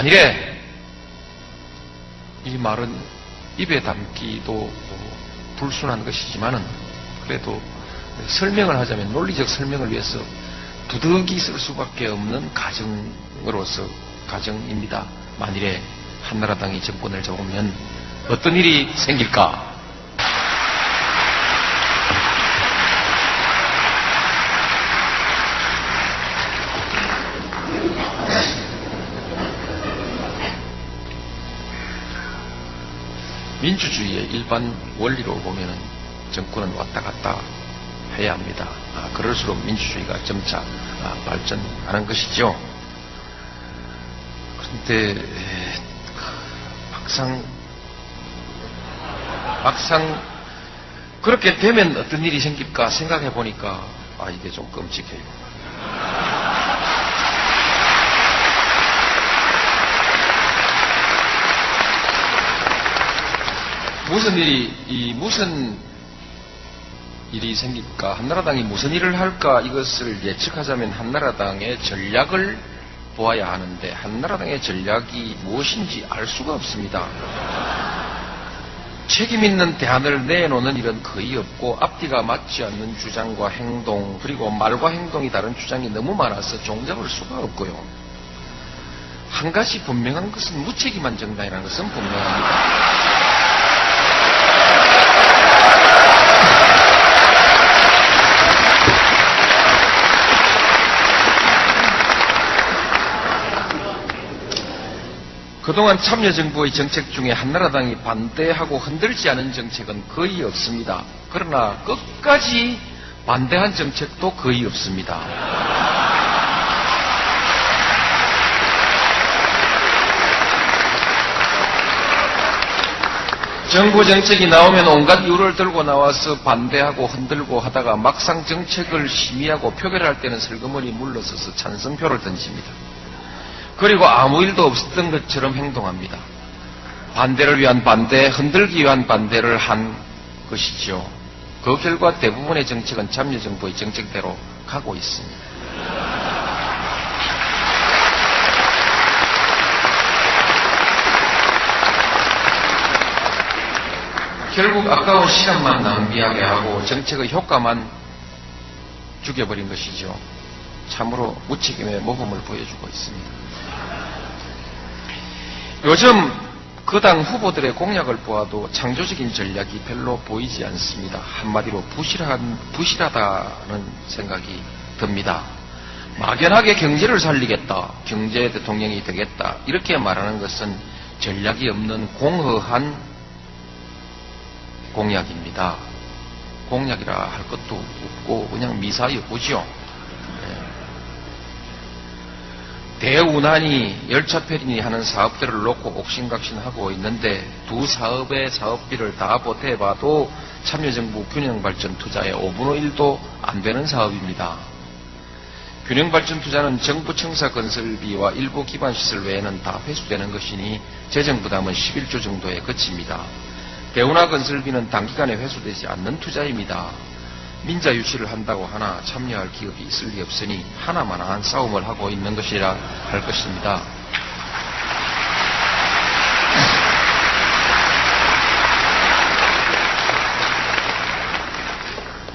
만일에 이 말은 입에 담기도 불순한 것이지만은 그래도 설명을 하자면 논리적 설명을 위해서 부득이 쓸 수밖에 없는 가정입니다. 만일에 한나라당이 정권을 잡으면 어떤 일이 생길까? 민주주의의 일반 원리로 보면은 정권은 왔다 갔다 해야 합니다. 그럴수록 민주주의가 점차 발전하는 것이죠. 그런데 막상 그렇게 되면 어떤 일이 생길까 생각해 보니까 이게 좀 끔찍해요. 무슨 일이 생길까? 한나라당이 무슨 일을 할까? 이것을 예측하자면 한나라당의 전략을 보아야 하는데 한나라당의 전략이 무엇인지 알 수가 없습니다. 책임 있는 대안을 내놓는 일은 거의 없고 앞뒤가 맞지 않는 주장과 행동 그리고 말과 행동이 다른 주장이 너무 많아서 종잡을 수가 없고요. 한 가지 분명한 것은 무책임한 정당이라는 것은 분명합니다. 그동안 참여정부의 정책 중에 한나라당이 반대하고 흔들지 않은 정책은 거의 없습니다. 그러나 끝까지 반대한 정책도 거의 없습니다. 정부 정책이 나오면 온갖 이유를 들고 나와서 반대하고 흔들고 하다가 막상 정책을 심의하고 표결할 때는 슬그머니 물러서서 찬성표를 던집니다. 그리고 아무 일도 없었던 것처럼 행동합니다. 반대를 위한 반대, 흔들기 위한 반대를 한 것이죠. 그 결과 대부분의 정책은 참여정부의 정책대로 가고 있습니다. 결국 아까운 시간만 낭비하게 하고 정책의 효과만 죽여버린 것이죠. 참으로 무책임의 모범을 보여주고 있습니다. 요즘 그 당 후보들의 공약을 보아도 창조적인 전략이 별로 보이지 않습니다. 한마디로 부실하다는 생각이 듭니다. 막연하게 경제를 살리겠다, 경제 대통령이 되겠다 이렇게 말하는 것은 전략이 없는 공허한 공약입니다. 공약이라 할 것도 없고 그냥 미사여구죠. 대운하니 열차편이 하는 사업들을 놓고 옥신각신하고 있는데 두 사업의 사업비를 다 보태봐도 참여정부 균형발전투자의 5분의 1도 안 되는 사업입니다. 균형발전투자는 정부 청사 건설비와 일부 기반시설 외에는 다 회수되는 것이니 재정부담은 11조 정도에 그칩니다. 대운하 건설비는 단기간에 회수되지 않는 투자입니다. 민자 유치를 한다고 하나 참여할 기업이 있을 리 없으니 하나마나한 싸움을 하고 있는 것이라 할 것입니다.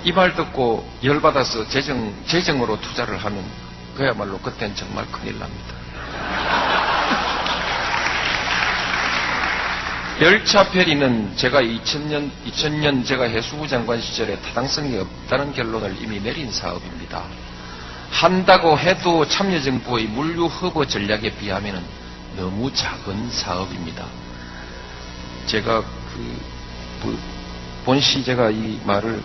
이 말 듣고 열받아서 재정으로 투자를 하면 그야말로 그땐 정말 큰일 납니다. 열차 페리는 제가 2000년 제가 해수부 장관 시절에 타당성이 없다는 결론을 이미 내린 사업입니다. 한다고 해도 참여정부의 물류 허브 전략에 비하면 너무 작은 사업입니다. 제가 본시 제가 이 말을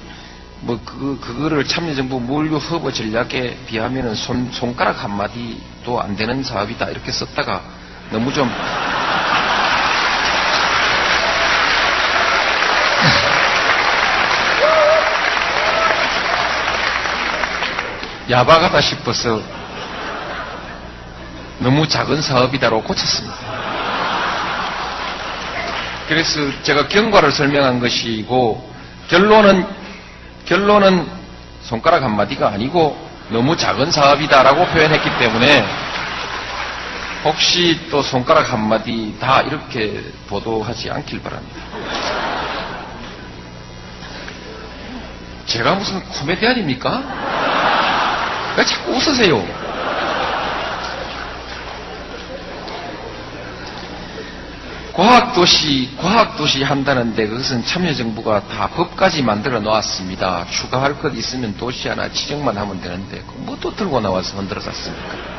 그거를 참여정부 물류 허브 전략에 비하면 손가락 한마디도 안 되는 사업이다 이렇게 썼다가 너무 좀 야박하다 싶어서 너무 작은 사업이다로 고쳤습니다. 그래서 제가 경과를 설명한 것이고 결론은 손가락 한마디가 아니고 너무 작은 사업이다라고 표현했기 때문에 혹시 또 손가락 한마디 다 이렇게 보도하지 않길 바랍니다. 제가 무슨 코미디언입니까? 왜 자꾸 웃으세요? 과학도시 한다는데 그것은 참여정부가 다 법까지 만들어 놓았습니다. 추가할 것 있으면 도시 하나 지정만 하면 되는데 뭐 또 들고 나와서 흔들어 놨습니까?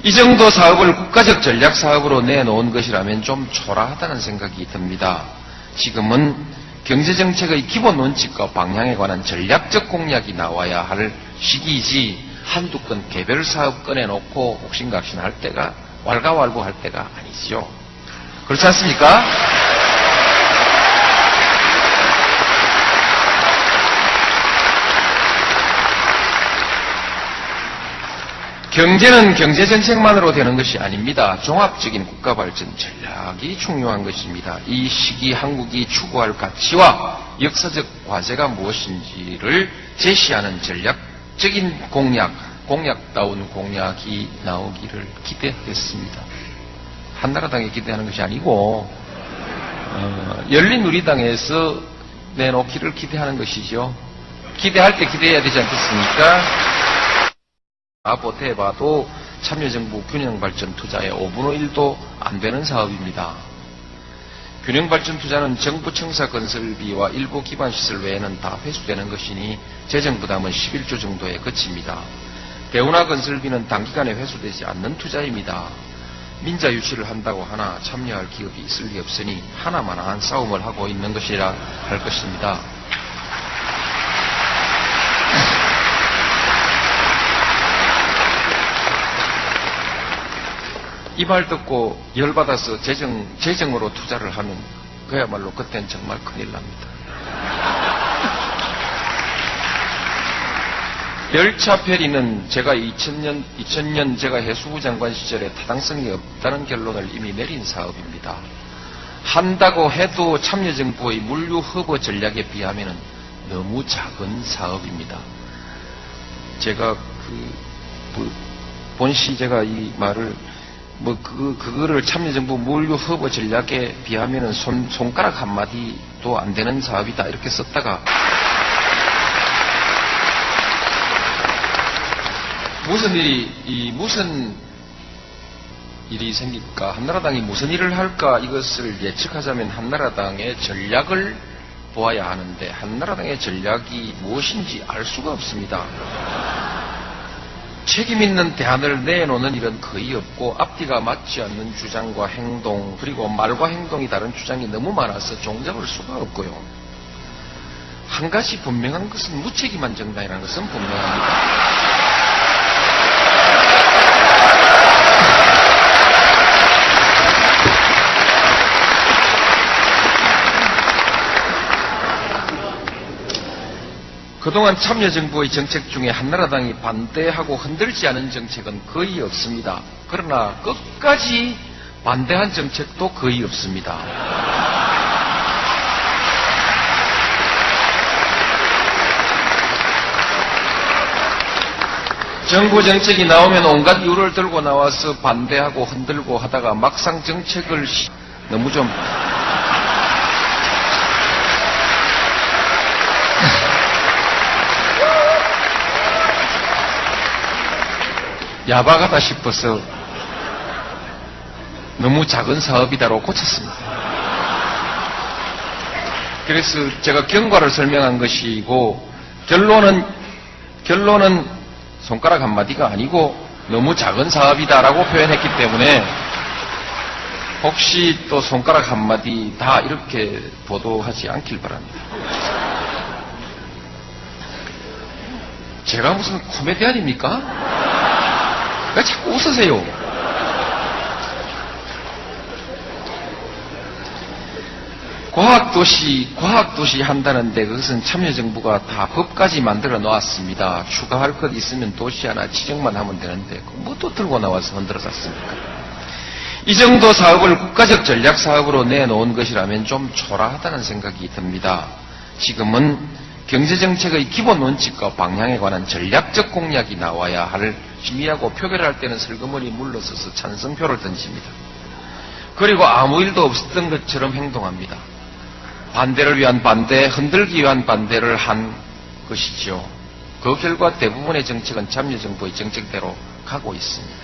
이 정도 사업을 국가적 전략 사업으로 내놓은 것이라면 좀 초라하다는 생각이 듭니다. 지금은 경제정책의 기본 원칙과 방향에 관한 전략적 공약이 나와야 할 시기이지 한두 건 개별 사업 꺼내놓고 옥신각신할 때가 왈가왈부할 때가 아니지요. 그렇지 않습니까? 경제는 경제정책만으로 되는 것이 아닙니다. 종합적인 국가발전 전략이 중요한 것입니다. 이 시기 한국이 추구할 가치와 역사적 과제가 무엇인지를 제시하는 전략적인 공약다운 공약이 나오기를 기대하겠습니다. 한나라당에 기대하는 것이 아니고 열린우리당에서 내놓기를 기대하는 것이죠. 기대할 때 기대해야 되지 않겠습니까? 보태봐도 참여정부 균형발전 투자의 5분의 1도 안 되는 사업입니다. 균형발전 투자는 정부 청사 건설비와 일부 기반시설 외에는 다 회수되는 것이니 재정부담은 11조 정도에 그칩니다. 대운하 건설비는 단기간에 회수되지 않는 투자입니다. 민자 유치를 한다고 하나 참여할 기업이 있을 리 없으니 하나만한 싸움을 하고 있는 것이라 할 것입니다. 이 말 듣고 열받아서 재정으로 투자를 하면 그야말로 그땐 정말 큰일 납니다. 열차 페리는 제가 2000년 제가 해수부 장관 시절에 타당성이 없다는 결론을 이미 내린 사업입니다. 한다고 해도 참여정부의 물류 허브 전략에 비하면 너무 작은 사업입니다. 제가 본시 제가 이 말을 그거를 참여정부 물류 허브 전략에 비하면 손가락 한마디도 안 되는 사업이다 이렇게 썼다가 무슨 일이 생길까? 한나라당이 무슨 일을 할까? 이것을 예측하자면 한나라당의 전략을 보아야 하는데 한나라당의 전략이 무엇인지 알 수가 없습니다. 책임 있는 대안을 내놓는 일은 거의 없고 앞뒤가 맞지 않는 주장과 행동 그리고 말과 행동이 다른 주장이 너무 많아서 종잡을 수가 없고요. 한 가지 분명한 것은 무책임한 정당이라는 것은 분명합니다. 그동안 참여정부의 정책 중에 한나라당이 반대하고 흔들지 않은 정책은 거의 없습니다. 그러나 끝까지 반대한 정책도 거의 없습니다. 정부 정책이 나오면 온갖 이유를 들고 나와서 반대하고 흔들고 하다가 막상 정책을 너무 좀 야박하다 싶어서 너무 작은 사업이다라고 고쳤습니다. 그래서 제가 경과를 설명한 것이고 결론은 손가락 한마디가 아니고 너무 작은 사업이다라고 표현했기 때문에 혹시 또 손가락 한마디 다 이렇게 보도하지 않길 바랍니다. 제가 무슨 코미디언입니까? 왜 자꾸 웃으세요? 과학도시 한다는데 그것은 참여정부가 다 법까지 만들어 놓았습니다. 추가할 것 있으면 도시 하나 지정만 하면 되는데 뭐 또 들고 나와서 흔들어 놨습니까? 이 정도 사업을 국가적 전략 사업으로 내놓은 것이라면 좀 초라하다는 생각이 듭니다. 지금은 경제정책의 기본 원칙과 방향에 관한 전략적 공약이 나와야 할 심의하고 표결할 때는 슬그머니 물러서서 찬성표를 던집니다. 그리고 아무 일도 없었던 것처럼 행동합니다. 반대를 위한 반대, 흔들기 위한 반대를 한 것이죠. 그 결과 대부분의 정책은 참여정부의 정책대로 가고 있습니다.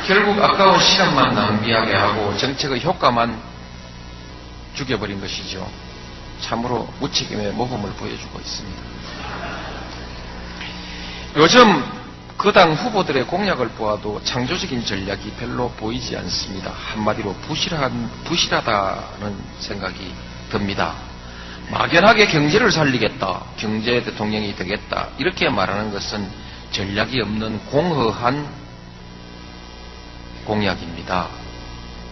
결국 아까운 시간만 낭비하게 하고 정책의 효과만 죽여버린 것이죠. 참으로 무책임의 모범을 보여주고 있습니다. 요즘 그 당 후보들의 공약을 보아도 창조적인 전략이 별로 보이지 않습니다. 한마디로 부실하다는 생각이 듭니다. 막연하게 경제를 살리겠다, 경제 대통령이 되겠다 이렇게 말하는 것은 전략이 없는 공허한 공약입니다.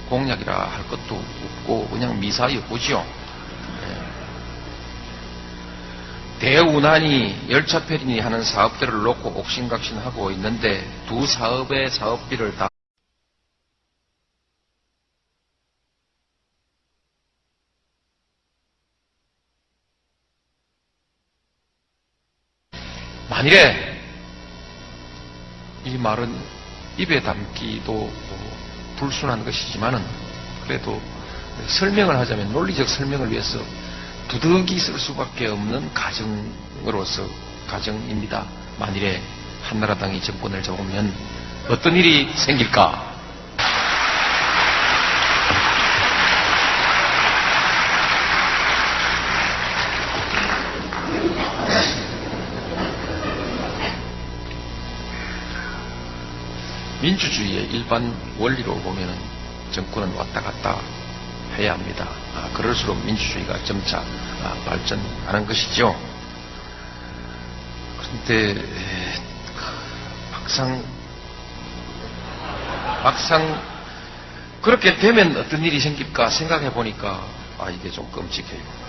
공약이라 할 것도 없고 그냥 미사여구죠. 대운하니 열차편이 하는 사업들을 놓고 옥신각신하고 있는데 두 사업의 사업비를 다 만일에 이 말은 입에 담기도 불순한 것이지만은 그래도 설명을 하자면 논리적 설명을 위해서 두둑이 쓸 수밖에 없는 가정입니다. 만일에 한나라당이 정권을 잡으면 어떤 일이 생길까? 민주주의의 일반 원리로 보면은 정권은 왔다 갔다 해야 합니다. 그럴수록 민주주의가 점차 발전하는 것이죠. 그런데 막상 그렇게 되면 어떤 일이 생길까 생각해 보니까 이게 좀 끔찍해요.